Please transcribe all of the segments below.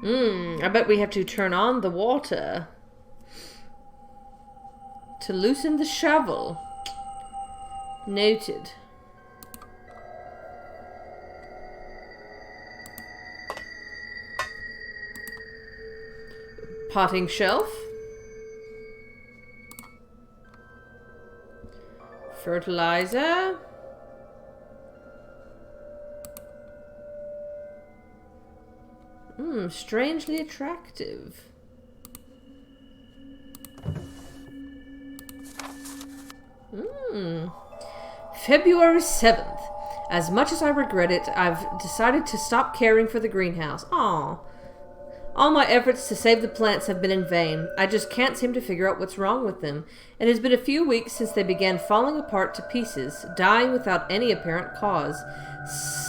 I bet we have to turn on the water to loosen the shovel. Noted. Potting shelf. Fertilizer. Strangely attractive. February 7th. As much as I regret it, I've decided to stop caring for the greenhouse. Aww. All my efforts to save the plants have been in vain. I just can't seem to figure out what's wrong with them. It has been a few weeks since they began falling apart to pieces, dying without any apparent cause.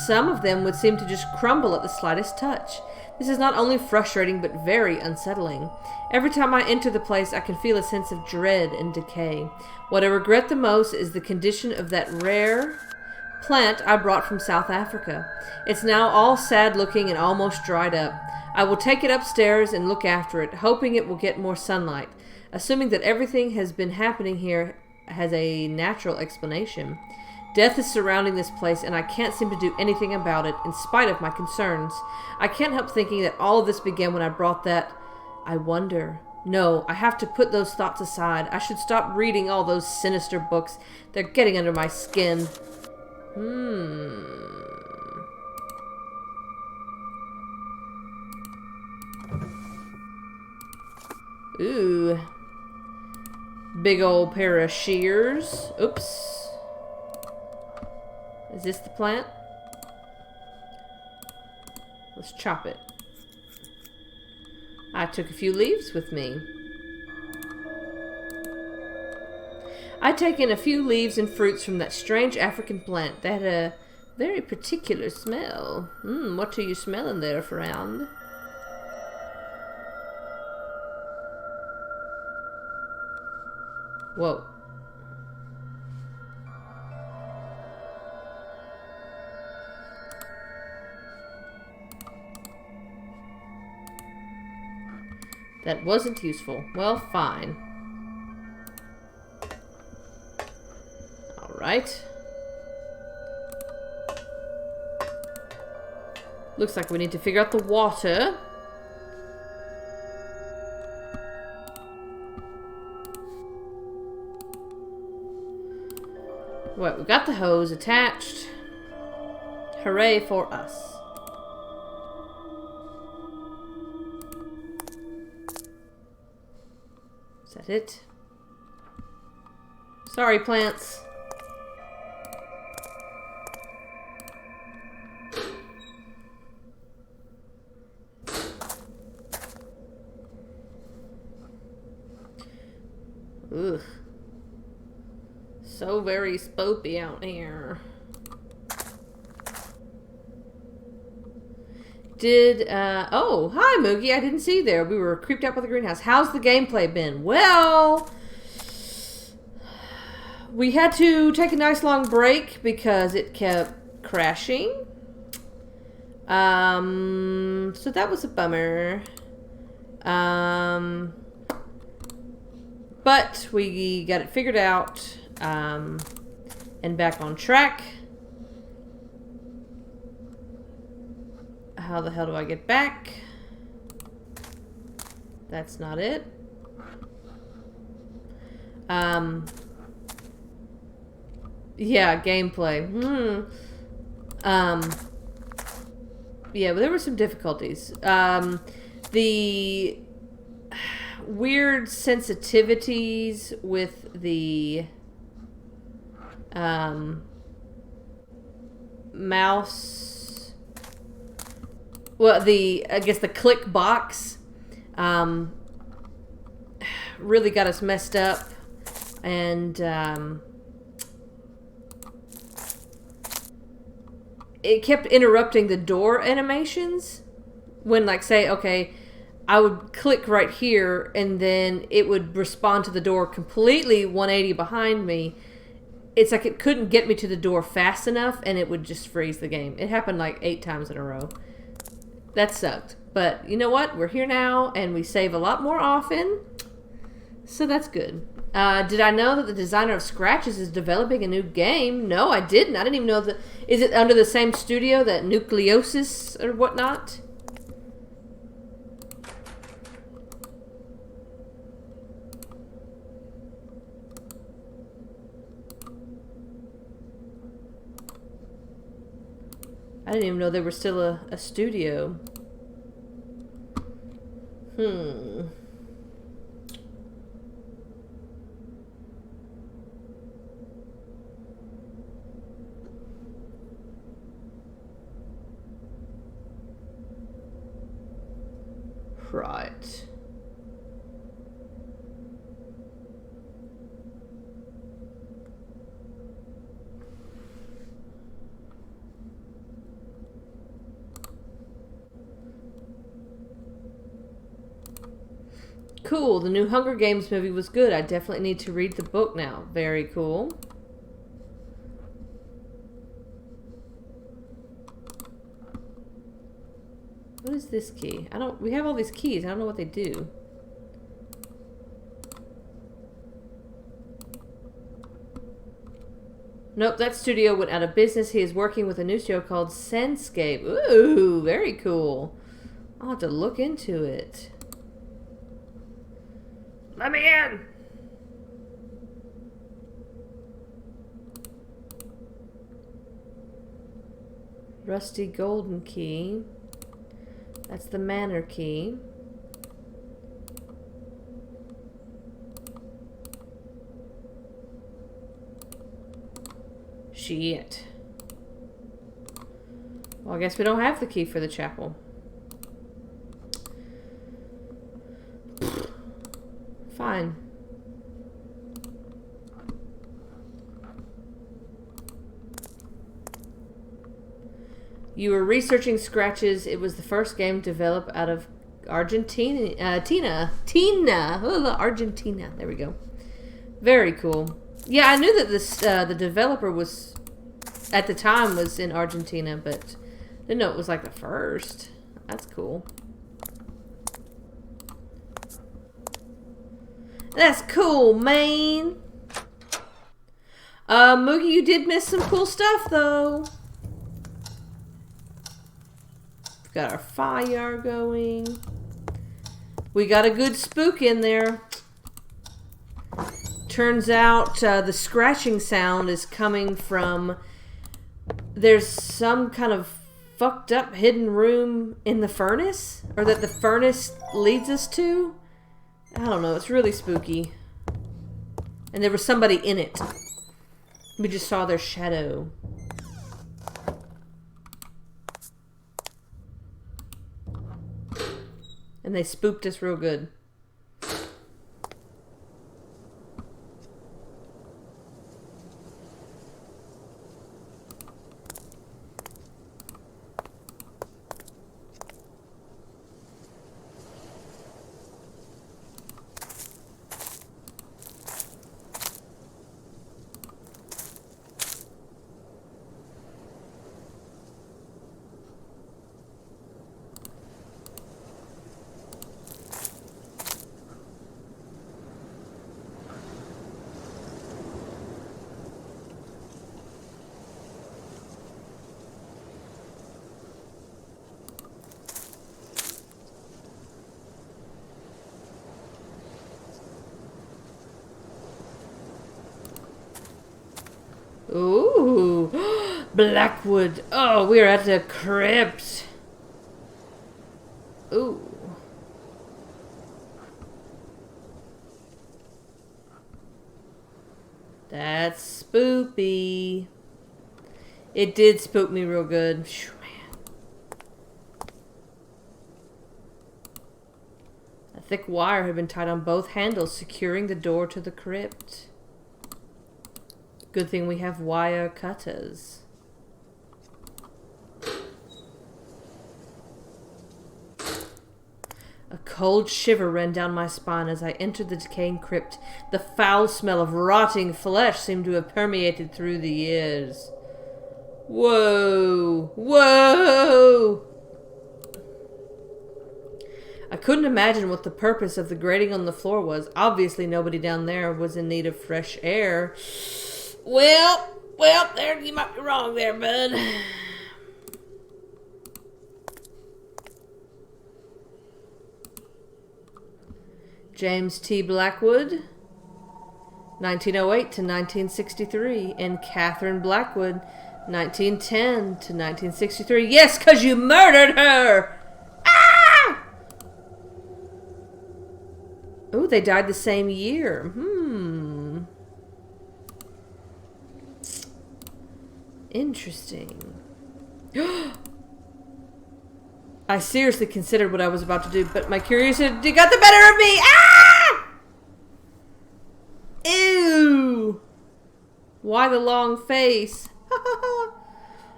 Some of them would seem to just crumble at the slightest touch. This is not only frustrating, but very unsettling. Every time I enter the place, I can feel a sense of dread and decay. What I regret the most is the condition of that rare plant I brought from South Africa. It's now all sad-looking and almost dried up. I will take it upstairs and look after it, hoping it will get more sunlight, assuming that everything has been happening here has a natural explanation. Death is surrounding this place, and I can't seem to do anything about it, in spite of my concerns. I can't help thinking that all of this began when I brought that... I wonder... No, I have to put those thoughts aside. I should stop reading all those sinister books. They're getting under my skin. Ooh. Big old pair of shears. Oops. Is this the plant? Let's chop it. I took a few leaves with me. I'd taken a few leaves and fruits from that strange African plant. They had a very particular smell. What are you smelling there, friend? Whoa. That wasn't useful. Well, fine. Alright. Looks like we need to figure out the water. Right, we got the hose attached. Hooray for us. Is that it? Sorry, plants. Ugh. So very spoopy out here. Oh, hi, Moogie. I didn't see you there. We were creeped out by the greenhouse. How's the gameplay been? Well, we had to take a nice long break because it kept crashing. So that was a bummer. But we got it figured out, and back on track. How the hell do I get back? That's not it. Yeah, gameplay. Yeah, but there were some difficulties. The weird sensitivities with the mouse. Well, I guess the click box really got us messed up, and it kept interrupting the door animations when, like, say, okay, I would click right here, and then it would respond to the door completely 180 behind me. It's like it couldn't get me to the door fast enough, and it would just freeze the game. It happened like 8 times in a row. That sucked. But you know what? We're here now, and we save a lot more often. So that's good. Did I know that the designer of Scratches is developing a new game? No, I didn't. I didn't even know that. Is it under the same studio that Nucleosis or whatnot? I didn't even know there was still a studio. Right. Cool. The new Hunger Games movie was good. I definitely need to read the book now. Very cool. What is this key? We have all these keys. I don't know what they do. Nope, that studio went out of business. He is working with a new studio called Senscape. Ooh, very cool. I'll have to look into it. Let me in! Rusty golden key. That's the manor key. Shit. Well, I guess we don't have the key for the chapel. Fine. You were researching Scratches. It was the first game developed out of Argentina. Argentina. There we go. Very cool. Yeah, I knew that this the developer was at the time was in Argentina, but didn't know it was like the first. That's cool. That's cool, man. Moogie, you did miss some cool stuff though. We've got our fire going. We got a good spook in there. Turns out the scratching sound is coming from... There's some kind of fucked up hidden room in the furnace? Or that the furnace leads us to? I don't know. It's really spooky. And there was somebody in it. We just saw their shadow. And they spooked us real good. Ooh, Blackwood. Oh, we're at the crypt. Ooh. That's spoopy. It did spook me real good. Phew, man. A thick wire had been tied on both handles, securing the door to the crypt. Good thing we have wire cutters. A cold shiver ran down my spine as I entered the decaying crypt. The foul smell of rotting flesh seemed to have permeated through the years. Whoa! Whoa! I couldn't imagine what the purpose of the grating on the floor was. Obviously, nobody down there was in need of fresh air. Well, there you might be wrong there, bud. James T. Blackwood, 1908 to 1963, and Catherine Blackwood, 1910 to 1963. Yes, because you murdered her! Ah! Oh, they died the same year. Interesting. I seriously considered what I was about to do, but my curiosity got the better of me. Ah! Ew! Why the long face?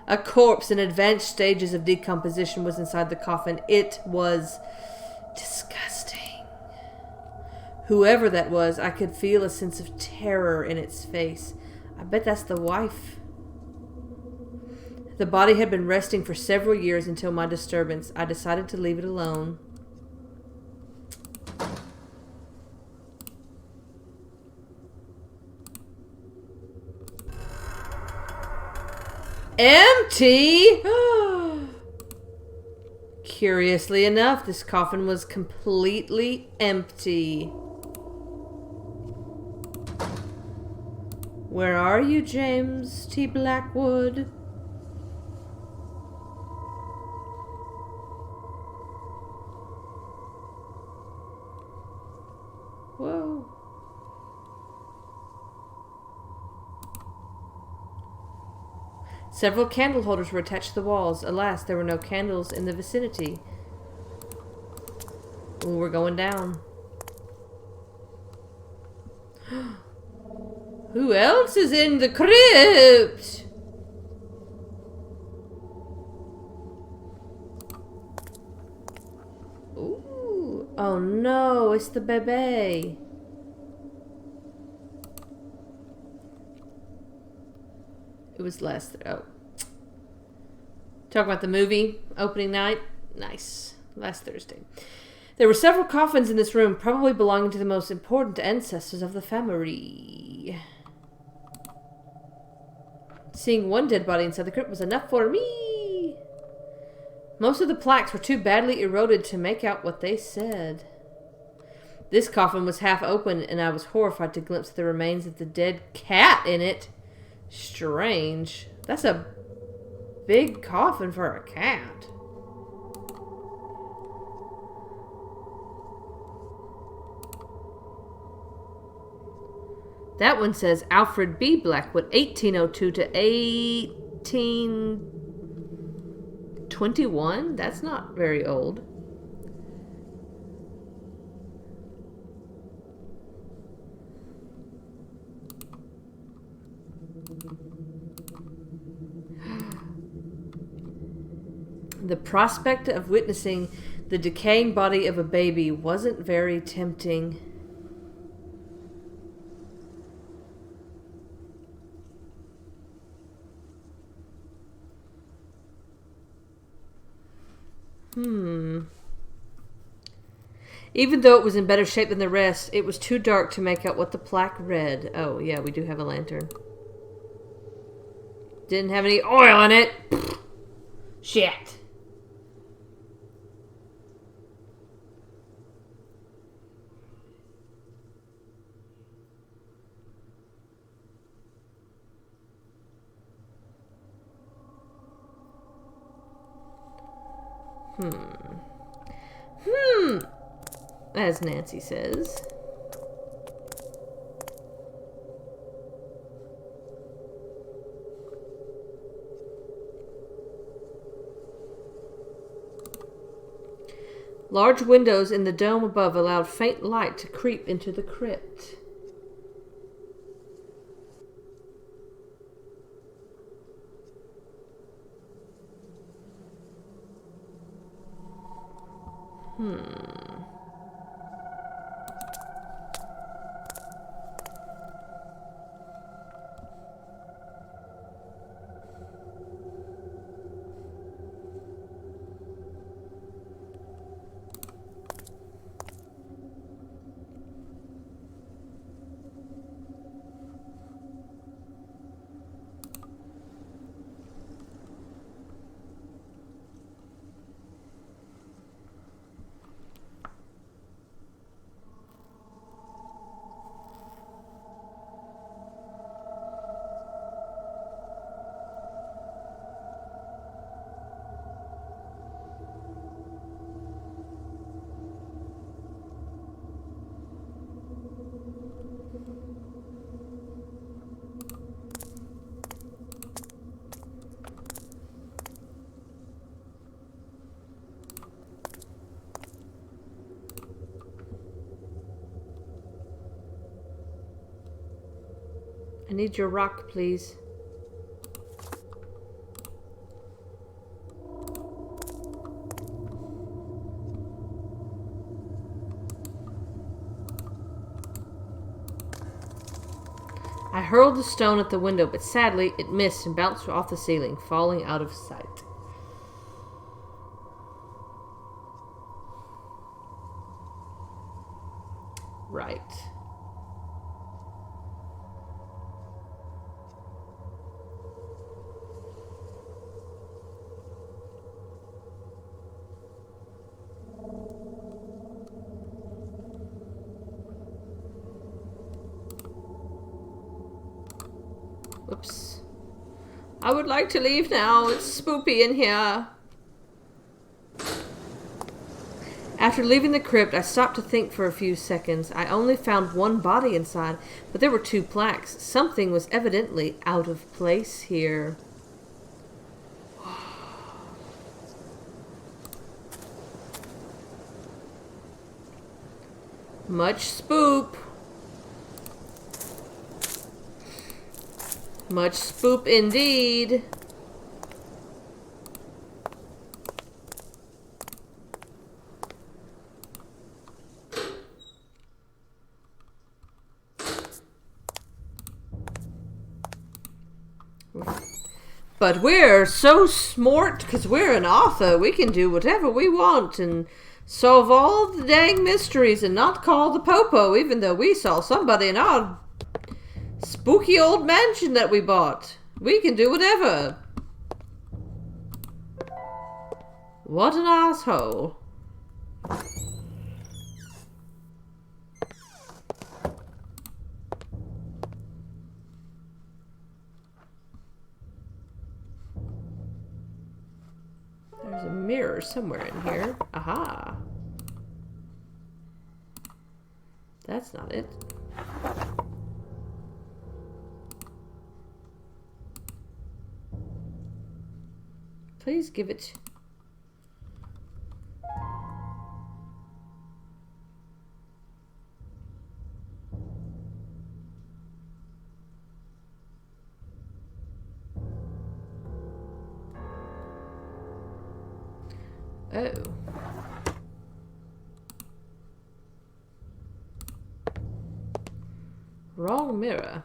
A corpse in advanced stages of decomposition was inside the coffin. It was disgusting. Whoever that was, I could feel a sense of terror in its face. I bet that's the wife. The body had been resting for several years until my disturbance. I decided to leave it alone. Empty! Curiously enough, this coffin was completely empty. Where are you, James T. Blackwood? Whoa. Several candle holders were attached to the walls. Alas, there were no candles in the vicinity. Ooh, we're going down. Who else is in the crypt? Ooh. Oh no, it's the baby. It was last. Oh. Talk about the movie opening night. Nice. Last Thursday. There were several coffins in this room, probably belonging to the most important ancestors of the family. Seeing one dead body inside the crypt was enough for me. Most of the plaques were too badly eroded to make out what they said. This coffin was half open, and I was horrified to glimpse the remains of the dead cat in it. Strange. That's a big coffin for a cat. That one says Alfred B. Blackwood, 1802 to 1821. That's not very old. The prospect of witnessing the decaying body of a baby wasn't very tempting. Even though it was in better shape than the rest, it was too dark to make out what the plaque read. Oh, yeah, we do have a lantern. Didn't have any oil in it. Shit. As Nancy says. Large windows in the dome above allowed faint light to creep into the crypt. I need your rock, please. I hurled the stone at the window, but sadly it missed and bounced off the ceiling, falling out of sight. Right. Oops. I would like to leave now. It's spoopy in here. After leaving the crypt, I stopped to think for a few seconds. I only found one body inside, but there were 2 plaques. Something was evidently out of place here. Much spoop. Much spoop indeed. But we're so smart because we're an author. We can do whatever we want and solve all the dang mysteries and not call the popo, even though we saw somebody in our spooky old mansion that we bought. We can do whatever. What an asshole. There's a mirror somewhere in here. Aha. That's not it. Please give it. Oh. Wrong mirror.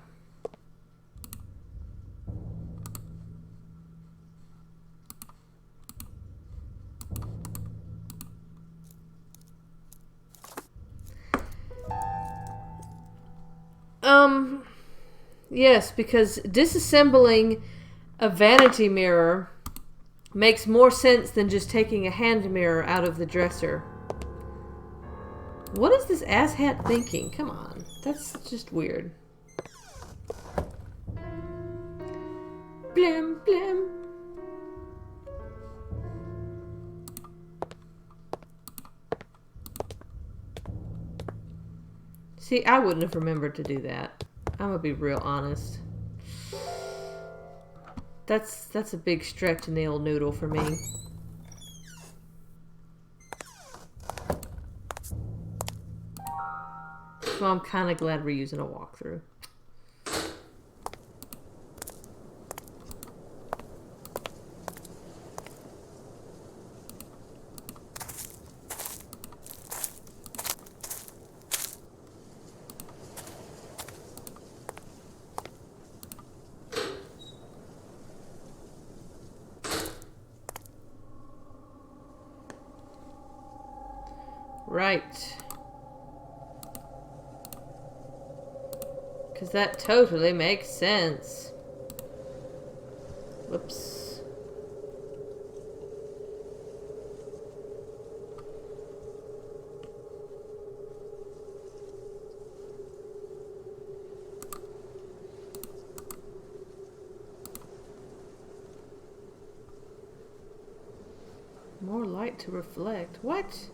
Yes, because disassembling a vanity mirror makes more sense than just taking a hand mirror out of the dresser. What is this asshat thinking? Come on. That's just weird. Blim, blim. See, I wouldn't have remembered to do that. I'm gonna be real honest. That's a big stretch in the old noodle for me. So I'm kind of glad we're using a walkthrough. Right. Because that totally makes sense. Whoops. More light to reflect. What?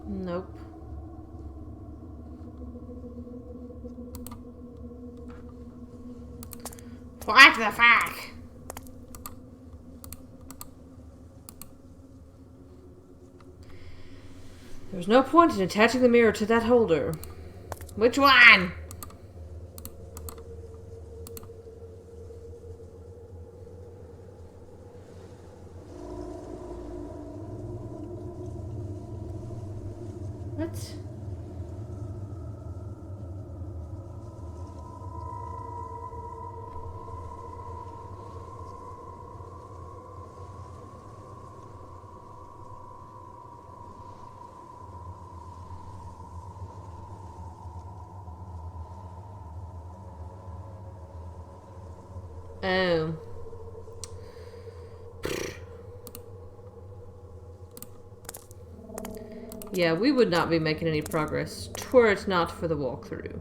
Nope. What the fuck? There's no point in attaching the mirror to that holder. Which one? What? Oh. Yeah, we would not be making any progress were it not for the walkthrough.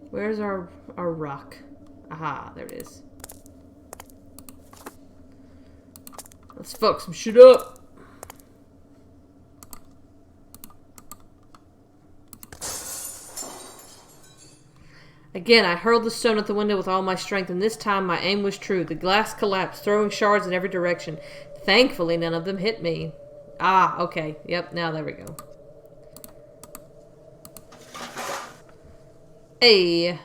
Where's our rock? Aha, there it is. Let's fuck some shit up. Again, I hurled the stone at the window with all my strength, and this time my aim was true. The glass collapsed, throwing shards in every direction. Thankfully, none of them hit me. Ah, okay. Yep, now there we go. Hey.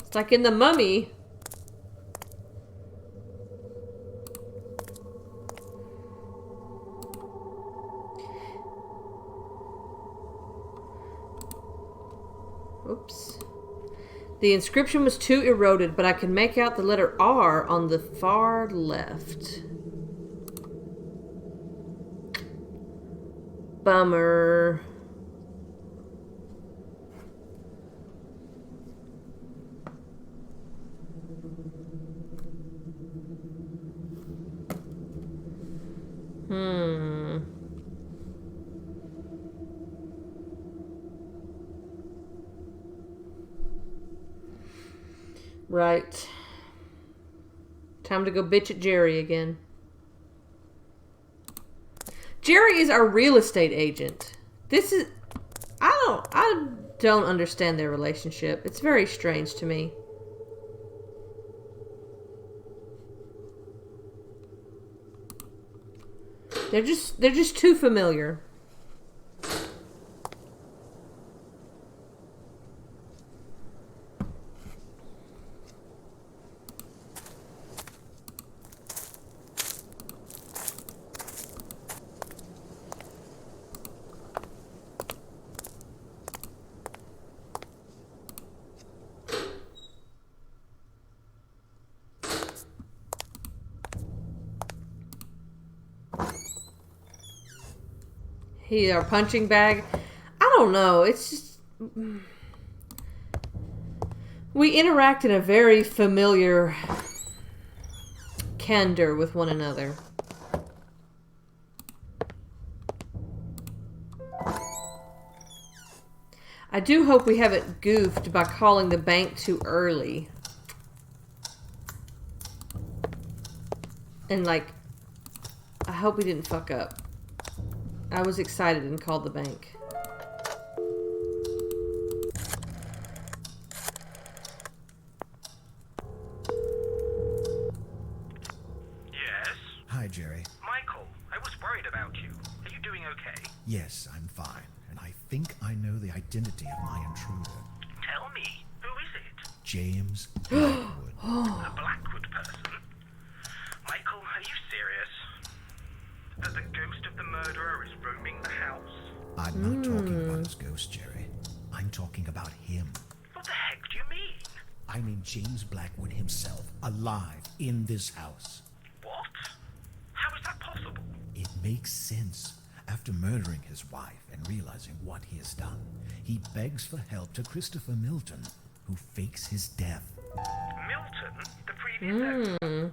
It's like in The Mummy. Oops. The inscription was too eroded, but I could make out the letter R on the far left. Bummer. Right. Time to go bitch at Jerry again. Jerry is our real estate agent. This is... I don't understand their relationship. It's very strange to me. They're just too familiar. Our punching bag. I don't know. It's just... We interact in a very familiar candor with one another. I do hope we haven't goofed by calling the bank too early. And, like, I hope we didn't fuck up. I was excited and called the bank. Yes? Hi, Jerry. Michael, I was worried about you. Are you doing okay? Yes, I'm fine. And I think I know the identity of my intruder. Tell me, who is it? James Blackwood. A Blackwood person? Michael, are you serious? That the ghost of the murderer is roaming the house? I'm not talking about his ghost, Jerry. I'm talking about him. What the heck do you mean? I mean James Blackwood himself, alive in this house. What? How is that possible? It makes sense. After murdering his wife and realizing what he has done, he begs for help to Christopher Milton, who fakes his death. Milton? The previous owner?